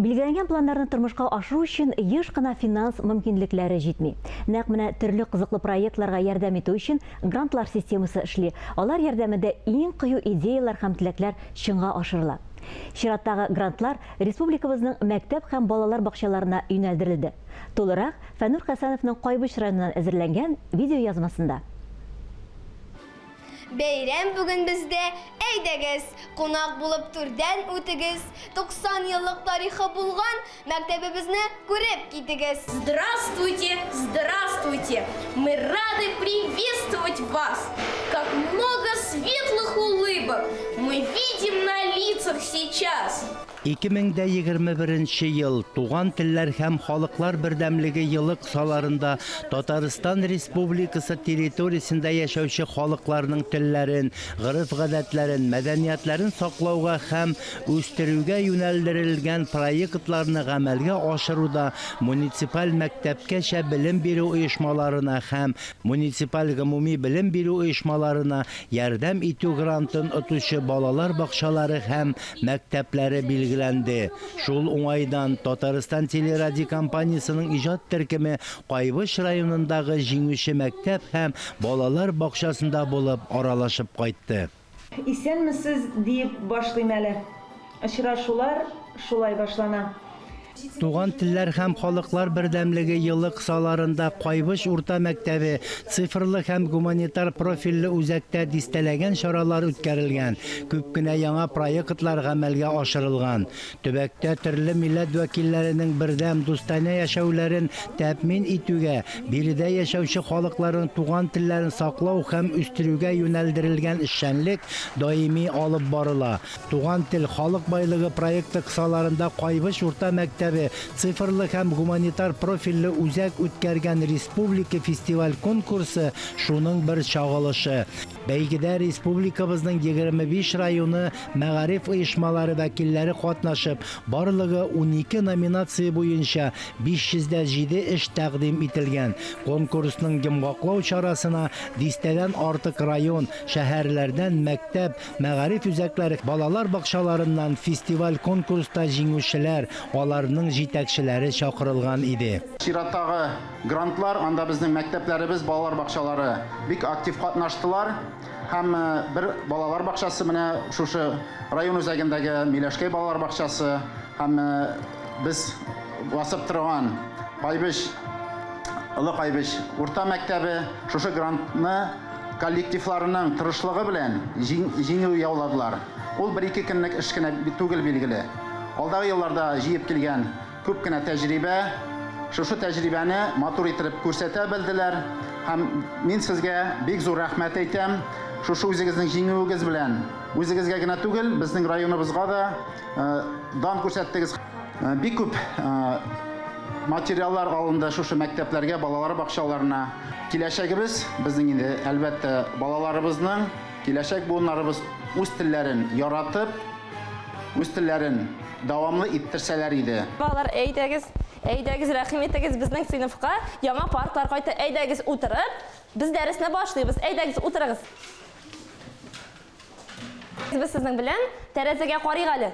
Билгеләнгән планнарны тормышка ашыру өчен еш кына финанс мөмкинлекләре җитми. Нәкъ менә төрле кызыклы проектларга ярдәм итү өчен грантлар системасы эшли. Алар ярдәмендә иң кыю идеялар һәм теләкләр чынга ашырыла. Чираттагы грантлар республикабызның мәктәп һәм балалар бакчаларына юнәлдерелде. Тулырак Фәнур Хәсәновның Кайбыш районыннан әзерләнгән видеоязмасында. Бәйрәм бүген бездә, әйдәгез, кунак булып түрдән үтегез, 90 еллык тарихы булган мәктәбебезне күреп китегез. Здравствуйте, здравствуйте! Мы рады приветствовать вас! Как много светлых улыбок мы видим на лицах сейчас! 2021 ел Туган телләр һәм халыклар бердәмлеге елы кысаларында Татарстан Республикасы территориясендә яшәүче халыкларның телләрен, гырыф-гадәтләрен, мәдәниятләрен саклауга һәм үстерүгә юнәлдерелгән проектларны гамәлгә ашыруда муниципаль мәктәпкәчә белем бирү оешмаларына һәм муниципаль гомуми белем бирү оешмаларына ярдәм итү грантын отучы балалар бакчалары һәм мәктәпләре билгеләнде. Шул уңайдан Татарстан телерадио компаниясының иҗат төркеме Кайбыш районындагы җиңүче мәктәп һәм балалар бакчасында булып аралашып кайтты. Исәнмесез дип башлыйм әле. Очрашулар шулай башлана. Туган телләр һәм халыклар бердәмлеге елы кысаларында Кайбыш урта мәктәбе цифрлы һәм гуманитар профильле үзәктә дистәләгән чаралар үткәрелгән. Күп кенә яңа проектлар гамәлгә ашырылган. Төбәктә төрле милләт вәкилләренең бердәм дустана яшәүләрен тәэмин итүгә, биредә яшәүче халыкларның туган телләрен саклау һәм үстерүгә юнәлдерелгән эшчәнлек даими алып барыла. Туган тел халык байлыгы проекты кысаларында Кайбыш урта мәктәбе цифрлы һәм гуманитар профильле үзәк үткәргән республика фестиваль конкурсы шуның бер чагылышы. Бәйгедә республикабызның 25 районы мәгариф оешмалары вәкилләре катнашып, барлыгы 12 номинация буенча 507 эш тәкъдим ителгән. Конкурсның йомгаклау чарасына дистәдән артык район, шәһәрләрдән мәктәп, мәгариф үзәкләре, балалар бакчаларыннан фестиваль конкурста җиңүчеләр, аларның җитәкчеләре чакырылган иде. Чираттагы грантлар, анда безнең мәктәпләребез, балалар бакчалары бик актив катнаштылар. Һәм бер балалар бакчасы менә шушы район үзәгендәге Миләшкәй балалар бакчасы һәм без басып торган Кайбыш, Олы Кайбыш урта мәктәбе шушы грантны коллективларының тырышлыгы белән җиңү яуладылар. Ул 1-2 көнлек эш кенә түгел билгеле. Алдагы елларда җыеп килгән күп кенә тәҗрибә, шушы тәҗрибәне матур итеп күрсәтә белделәр. Һәм мин сезгә бик зур рәхмәт әйтәм. Шушы үзегезнең җиңүегез белән үзегезгә генә түгел, безнең районыбызга да дан күрсәттегез. Бик күп материаллар алынды шушы мәктәпләргә, балалар бакчаларына. Киләчәгебез безнең инде әлбәттә балаларыбызның, киләчәк буыннарыбыз үз телләрен яратып, үз телләрен дәвамлы иттерсәләр иде. Балалар, әйдәгез, рәхим итегез безнең сыйныфка, яңа партлар кайта, әйдәгез утырып, без дәресне башлыйбыз, әйдәгез утырыгыз. Biz sizning bilan terazaga qarayıq әле.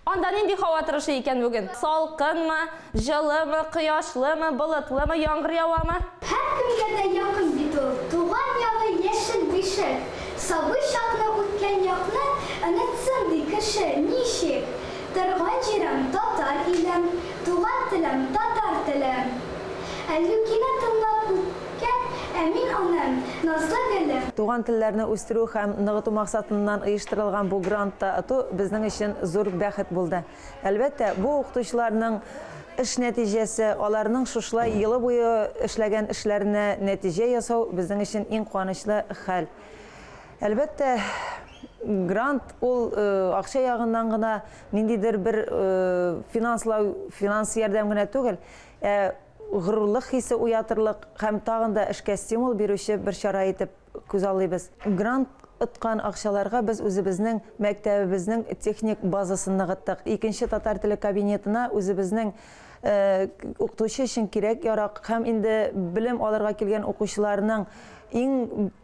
Анда нинди һава торышы икән бүген? Салкынмы, җылымы, кояшлымы, болытлымы, яңгыр явамы? Һәркемгә дә якын бит ул. Туган ягы яшел бишек. Сабый чакны үткән якны онытсын ди кеше. Ничек? Торган җирем татар илем, туган телем татар телем. Әллүкине тыңлап үткән әмин анам назлы гөлем. Туган телләрне үстерү һәм ныгыту максатыннан оештырылган бу грантта ату безнең өчен зур бәхет булды. Әлбәттә, бу укытучыларның эш нәтиҗәсе, аларның шушлай елы буе эшләгән эшләренә нәтиҗә ясау безнең өчен иң куанычлы хәл. Әлбәттә, грант ул акча ягыннан гына ниндидер бер финанс ярдәм генә түгел, горурлык хисе уятырлык һәм тагын да эшкә стимул бирүче бер чара итеп күз аллыйбыз. Грант ыткан акчаларга без үзебезнең мәктәбебезнең техник базасын ныгыттык. Икенче татар теле кабинетына үзебезнең укытучы өчен кирәк ярак һәм инде белем алырга килгән укучыларның иң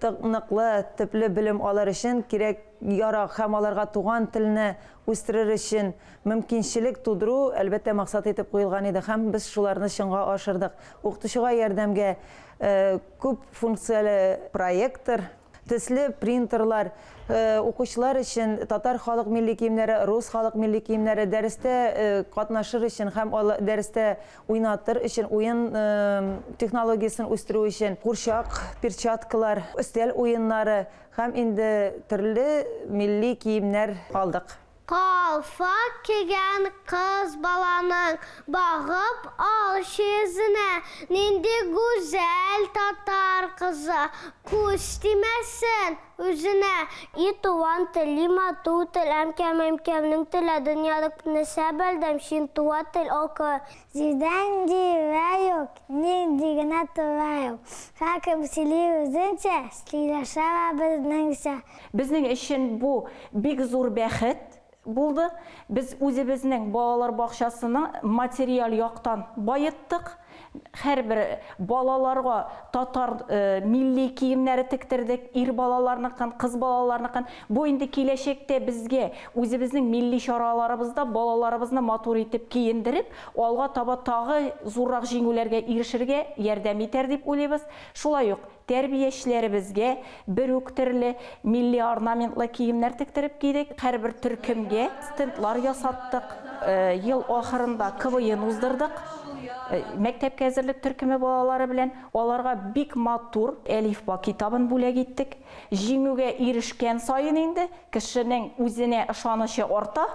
ныклы төпле белем алыр өчен кирәк ярак һәм аларга туган телне үстерер өчен мөмкинчелек тудыру әлбәттә максат итеп куелган иде һәм без шуларны чынга ашырдык. Укытучыга ярдәмгә күп функцияле проектор, төсле принтерлар, укучылар өчен татар халык милли киемнәре, рус халык милли киемнәре, дәрестә катнашыр өчен һәм дәрестә уйнатыр өчен уен технологиясын үстерү өчен курчак, перчаткалар, өстәл уеннары һәм инде төрле милли киемнәр алдык. Калфа кигән кыз баланың багып алышы йөзенә, нинди гүзәл татар кызы, күз тимәсен үзенә. И туган тел, матур тел, әмкәм-әмкәмнең теле, дөньядык нәрсә белдем, шин туа тел акы. Зирдән дивә юк, нинди генә туа юк. Һәкем сили үзенчә, слиләшә безнеңчә. Безнең өчен бу бик зур бәхет булды. Без үзебезнең балалар бакчасының материал яктан байыттык. Һәрбер балаларга татар милли киемнәре тиктердек, ир балаларныкын, кыз балаларныкын. Бу инде киләчәктә безгә үзебезнең милли чараларыбызда балаларыбызны матур итеп киендереп, алга таба тагы зуррак җиңүләргә ирешергә ярдәм итәр дип уйлыйбыз. Шулай ук тәрбиячеләребезгә бер үк төрле милли орнаментлы киемнәр тиктереп кидек. Һәрбер төркемгә стендлар ясаттык. Ел ахырында КВН уздырдык. Мәктәпкә әзерлек төркеме балалары белән аларга бик матур әлифба китабын бүләк иттек. Җиңүгә ирешкән саен инде кешенең үзенә ышанычы арта.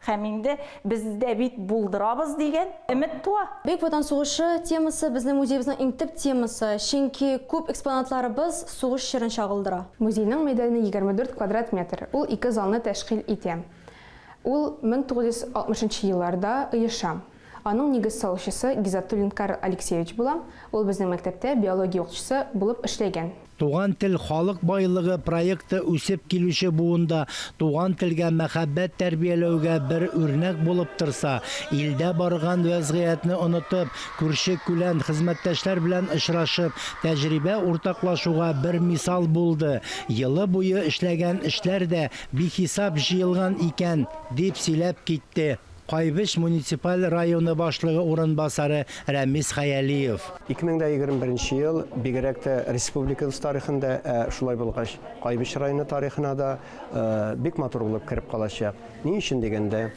Һәм инде бездә бит булдырабыз дигән өмет туа. Бөек Ватан сугышы темасы безнең музейебезнең иң төп темасы, чөнки күп экспонатларыбыз сугыш чорын чагылдыра. Музейның мәйданы 24 квадрат метр. Ул 2 залны тәшкил итә. Ул 1960 елларда оеша. Аның нигез салучысы Гизатуллин Карл Алексеевич була. Ул безнең мәктәптә биология укытучысы булып эшләгән. Туган тел халык байлыгы проекты үсеп килүче буында туган телгә мәхәббәт тәрбияләүгә бер үрнәк булып торса, илдә барган вазгыятны онытып, күрше-күлән хезмәттәшләр белән очрашып, тәҗрибә уртаклашуга бер мисал булды. Елы буе эшләгән эшләр дә бихисап җыелган икән, дип сөйләп китте Кайбыш муниципаль районы башлыгы урынбасары Рәмис Хаялиев. 2021 ел бигрәк тә республикабыз тарихында шулай булгач, Кайбыш районы тарихына да бик матур булып кирип калачак. Ни өчен дигәндә,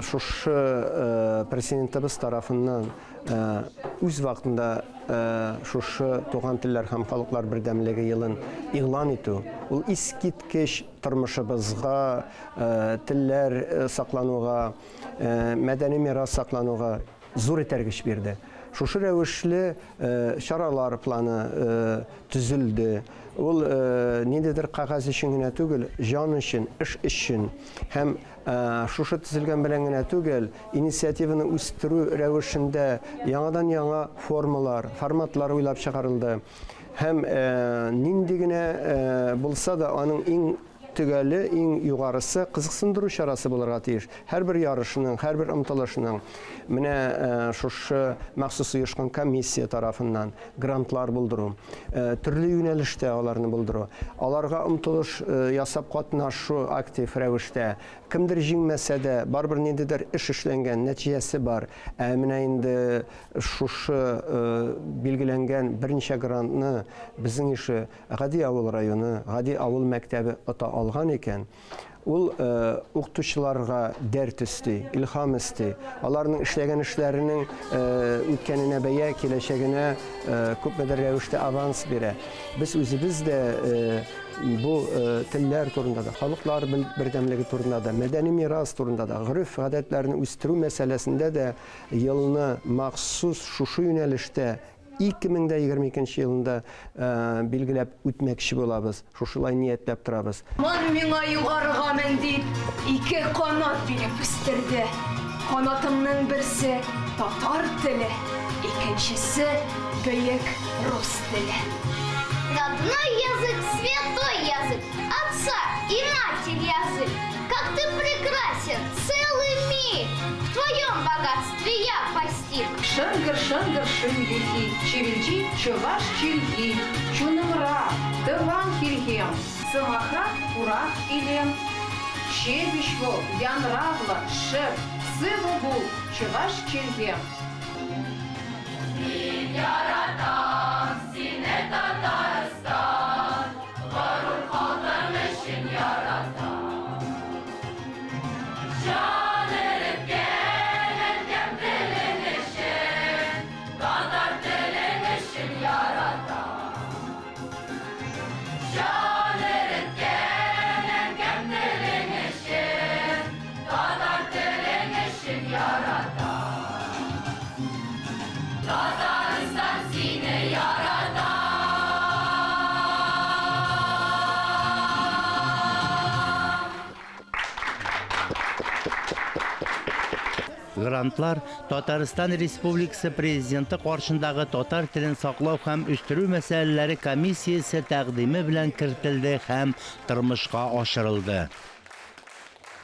шушы президентыбыз тарафыннан үз вакытында шушы туган телләр һәм халыклар бердәмлеге елын игълан итү, ул искиткеч тормышыбызга, телләр саклануга, мәдәни мирас саклануга зур этәргеч бирде. Шушы рәвешле чаралар планы төзелде. Ул ниндидер кагаз өчен генә түгел, җан өчен, эш өчен һәм шушы төзелгән белән генә түгел, инициативаны үстерү рәвешендә яңадан-яңа формалар, форматлар уйлап чыгарылды. Һәм нинди генә булса да аның иң төгәле, иң югарысы кызыксындыру чарасы булырга тиеш. Һәрбер ярышның, һәрбер омтылышның менә шушы махсус оешкан комиссия тарафыннан грантлар булдыру, төрле юнәлештә аларны булдыру, аларга омтылыш ясап катнашу актив рәвештә, кемдер җиңмәсә дә барбер ниндидер эш эшләнгән, нәтиҗәсе бар. Менә инде шушы билгеләнгән берничә грантны безнең ише Гади авыл районы, Гади авыл мәктәбе ота алган икән. Ул укытучыларга дәрт өсти, илһам өсти. Аларның эшләгән эшләренең үткәненә бәя, киләчәгенә күпмедер рәвештә аванс бирә. Без үзебез дә бу телләр турында да, халыклар бердәмлеге турында да, мәдәни мирас турында да, гырыф гадәтләрне үстерү мәсьәләсендә дә елны махсус шушы юнәлештә 2022 елында билгеләп үтмәкче булабыз. Шушылай ниятләп торабыз. Ман миңа югарыга мәндип, 2 канат биреп үстерде. Канатымның берсе татар теле, икенчесе бөек рус теле. Родной язык, святой язык, отца и матери язык. Как ты прекрасен, целый мир. В твоем богатстве я постиг. Шынгыр-шынгыр шынгеки, чевелчи чываш чилги, чунымра, тыван килгем, сымаха урах илем. Чебиш вол, янравла, шеп, сывы бул, чываш чилгем. Грантлар Татарстан Республикасы Президенты каршындагы татар телен саклау һәм үстерү мәсьәләләре комиссиясе тәкъдиме белән кертелде һәм тормышка ашырылды.